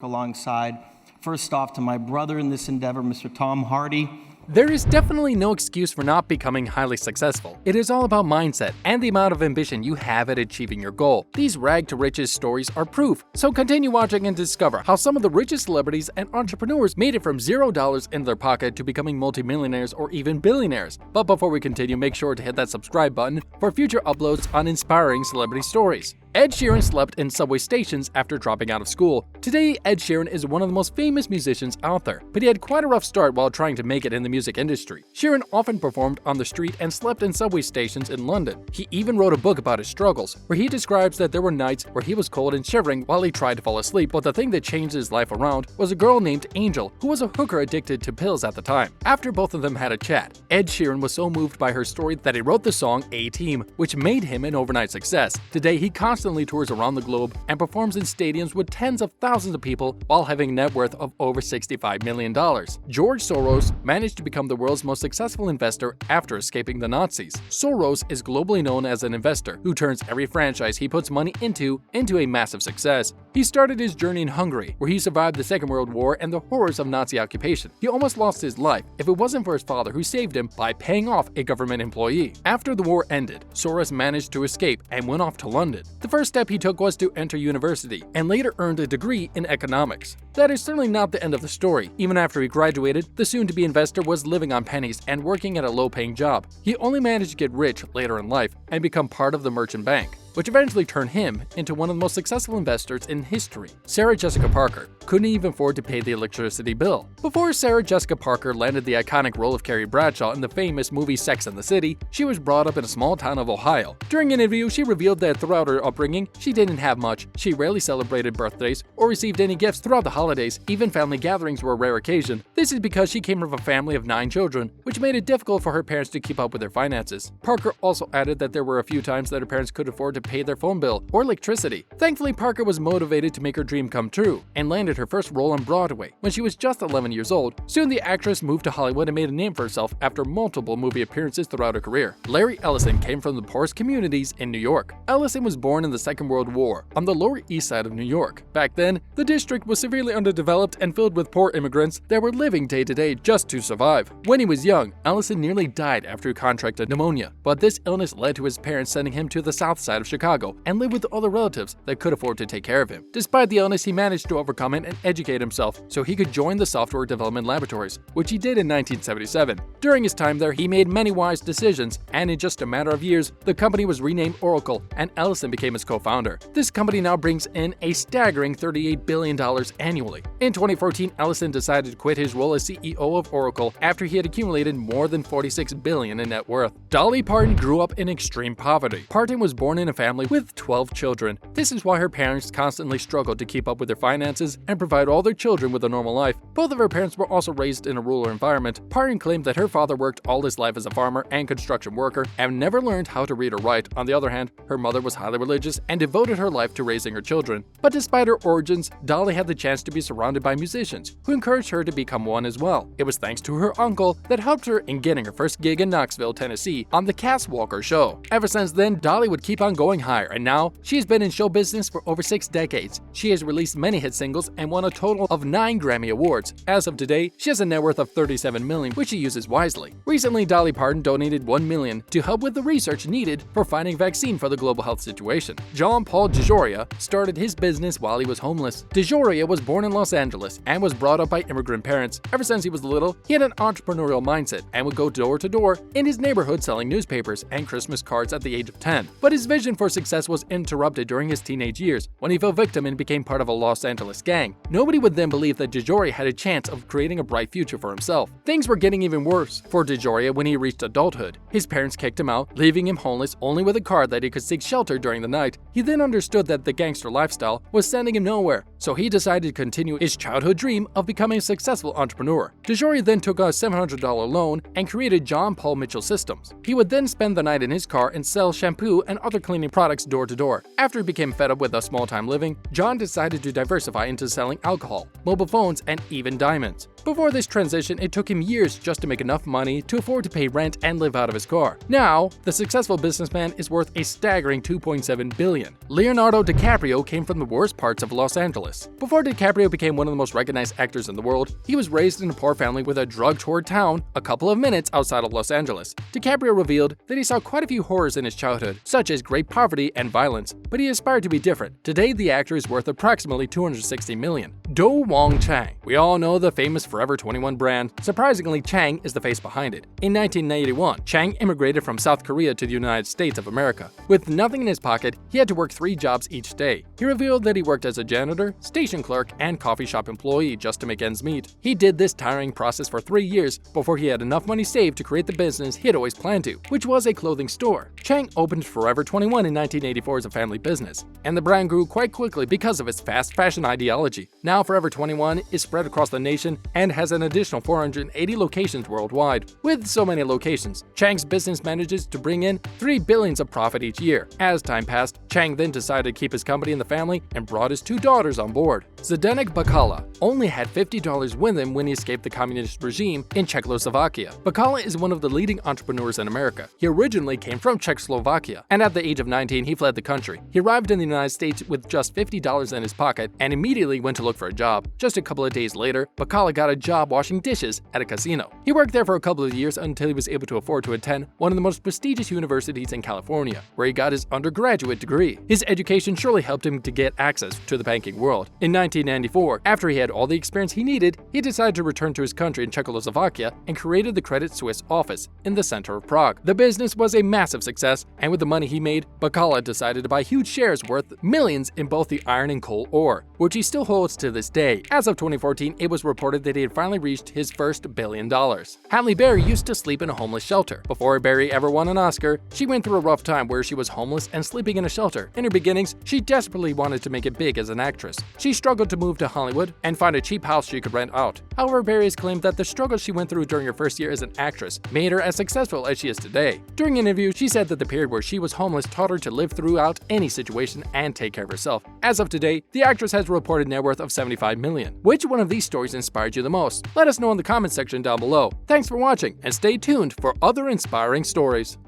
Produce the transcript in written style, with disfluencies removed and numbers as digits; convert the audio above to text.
alongside. First off, to my brother in this endeavor, Mr. Tom Hardy. There is definitely no excuse for not becoming highly successful. It is all about mindset and the amount of ambition you have at achieving your goal. These rag to riches stories are proof, so continue watching and discover how some of the richest celebrities and entrepreneurs made it from $0 in their pocket to becoming multimillionaires or even billionaires. But before we continue, make sure to hit that subscribe button for future uploads on inspiring celebrity stories. Ed Sheeran slept in subway stations after dropping out of school. Today, Ed Sheeran is one of the most famous musicians out there, but he had quite a rough start while trying to make it in the music industry. Sheeran often performed on the street and slept in subway stations in London. He even wrote a book about his struggles, where he describes that there were nights where he was cold and shivering while he tried to fall asleep, but the thing that changed his life around was a girl named Angel, who was a hooker addicted to pills at the time. After both of them had a chat, Ed Sheeran was so moved by her story that he wrote the song A-Team, which made him an overnight success. Today, he constantly tours around the globe and performs in stadiums with tens of thousands of people while having a net worth of over $65 million. George Soros managed to become the world's most successful investor after escaping the Nazis. Soros is globally known as an investor who turns every franchise he puts money into a massive success. He started his journey in Hungary, where he survived the Second World War and the horrors of Nazi occupation. He almost lost his life if it wasn't for his father, who saved him by paying off a government employee. After the war ended, Soros managed to escape and went off to London. The first step he took was to enter university, and later earned a degree in economics. That is certainly not the end of the story. Even after he graduated, the soon-to-be investor was living on pennies and working at a low-paying job. He only managed to get rich later in life and become part of the merchant bank, which eventually turned him into one of the most successful investors in history. Sarah Jessica Parker couldn't even afford to pay the electricity bill. Before Sarah Jessica Parker landed the iconic role of Carrie Bradshaw in the famous movie Sex and the City, she was brought up in a small town of Ohio. During an interview, she revealed that throughout her upbringing, she didn't have much. She rarely celebrated birthdays or received any gifts throughout the holidays. Even family gatherings were a rare occasion. This is because she came from a family of 9 children, which made it difficult for her parents to keep up with their finances. Parker also added that there were a few times that her parents could afford to pay their phone bill or electricity. Thankfully, Parker was motivated to make her dream come true and landed her first role on Broadway when she was just 11 years old. Soon, the actress moved to Hollywood and made a name for herself after multiple movie appearances throughout her career. Larry Ellison came from the poorest communities in New York. Ellison was born in the Second World War on the Lower East Side of New York. Back then, the district was severely underdeveloped and filled with poor immigrants that were living day to day just to survive. When he was young, Ellison nearly died after he contracted pneumonia, but this illness led to his parents sending him to the south side of Chicago and live with other relatives that could afford to take care of him. Despite the illness, he managed to overcome it and educate himself so he could join the software development laboratories, which he did in 1977. During his time there, he made many wise decisions, and in just a matter of years, the company was renamed Oracle, and Ellison became his co-founder. This company now brings in a staggering $38 billion annually. In 2014, Ellison decided to quit his role as CEO of Oracle after he had accumulated more than $46 billion in net worth. Dolly Parton grew up in extreme poverty. Parton was born in a family with 12 children. This is why her parents constantly struggled to keep up with their finances and provide all their children with a normal life. Both of her parents were also raised in a rural environment. Parton claimed that her father worked all his life as a farmer and construction worker and never learned how to read or write. On the other hand, her mother was highly religious and devoted her life to raising her children. But despite her origins, Dolly had the chance to be surrounded by musicians who encouraged her to become one as well. It was thanks to her uncle that helped her in getting her first gig in Knoxville, Tennessee on the Cass Walker Show. Ever since then, Dolly would keep on going higher, and now she has been in show business for over 6 decades. She has released many hit singles and won a total of 9 Grammy Awards. As of today, she has a net worth of $37 million, which she uses wisely. Recently, Dolly Parton donated $1 million to help with the research needed for finding a vaccine for the global health situation. Jean-Paul DeJoria started his business while he was homeless. DeJoria was born in Los Angeles and was brought up by immigrant parents. Ever since he was little, he had an entrepreneurial mindset and would go door to door in his neighborhood selling newspapers and Christmas cards at the age of 10. But his vision for success was interrupted during his teenage years when he fell victim and became part of a Los Angeles gang. Nobody would then believe that DeJoria had a chance of creating a bright future for himself. Things were getting even worse for DeJoria when he reached adulthood. His parents kicked him out, leaving him homeless only with a card that he could seek shelter during the night. He then understood that the gangster lifestyle was sending him nowhere, so he decided to continue his childhood dream of becoming a successful entrepreneur. DeJoria then took a $700 loan and created John Paul Mitchell Systems. He would then spend the night in his car and sell shampoo and other cleaning selling products door to door. After he became fed up with a small-time living, John decided to diversify into selling alcohol, mobile phones, and even diamonds. Before this transition, it took him years just to make enough money to afford to pay rent and live out of his car. Now, the successful businessman is worth a staggering $2.7 billion. Leonardo DiCaprio came from the worst parts of Los Angeles. Before DiCaprio became one of the most recognized actors in the world, he was raised in a poor family with a drug-toured town a couple of minutes outside of Los Angeles. DiCaprio revealed that he saw quite a few horrors in his childhood, such as great poverty and violence, but he aspired to be different. Today, the actor is worth approximately $260 million. Do Wong Chang. We all know the famous Forever 21 brand. Surprisingly, Chang is the face behind it. In 1981, Chang immigrated from South Korea to the United States of America. With nothing in his pocket, he had to work 3 jobs each day. He revealed that he worked as a janitor, station clerk, and coffee shop employee just to make ends meet. He did this tiring process for 3 years before he had enough money saved to create the business he had always planned to, which was a clothing store. Chang opened Forever 21 in 1984 as a family business, and the brand grew quite quickly because of its fast fashion ideology. Now Forever 21 is spread across the nation and has an additional 480 locations worldwide. With so many locations, Chang's business manages to bring in $3 billion of profit each year. As time passed, Chang then decided to keep his company in the family and brought his 2 daughters on board. Zdenek Bakala only had $50 with him when he escaped the communist regime in Czechoslovakia. Bakala is one of the leading entrepreneurs in America. He originally came from Czechoslovakia, and at the age of 19, he fled the country. He arrived in the United States with just $50 in his pocket and immediately went to look for a job. Just a couple of days later, Bakala got a job washing dishes at a casino. He worked there for a couple of years until he was able to afford to attend one of the most prestigious universities in California, where he got his undergraduate degree. His education surely helped him to get access to the banking world. In 1994, after he had all the experience he needed, he decided to return to his country in Czechoslovakia and created the Credit Suisse office in the center of Prague. The business was a massive success, and with the money he made, Bakala decided to buy huge shares worth millions in both the iron and coal ore, which he still holds to this day. As of 2014, it was reported that he had finally reached his first $1 billion. Halle Berry used to sleep in a homeless shelter. Before Berry ever won an Oscar, she went through a rough time where she was homeless and sleeping in a shelter. In her beginnings, she desperately wanted to make it big as an actress. She struggled to move to Hollywood and find a cheap house she could rent out. However, Berry has claimed that the struggle she went through during her first year as an actress made her as successful as she is today. During an interview, she said that the period where she was homeless taught her to live throughout any situation and take care of herself. As of today, the actress has a reported net worth of $75 million. Which one of these stories inspired you the most? Let us know in the comments section down below. Thanks for watching, and stay tuned for other inspiring stories.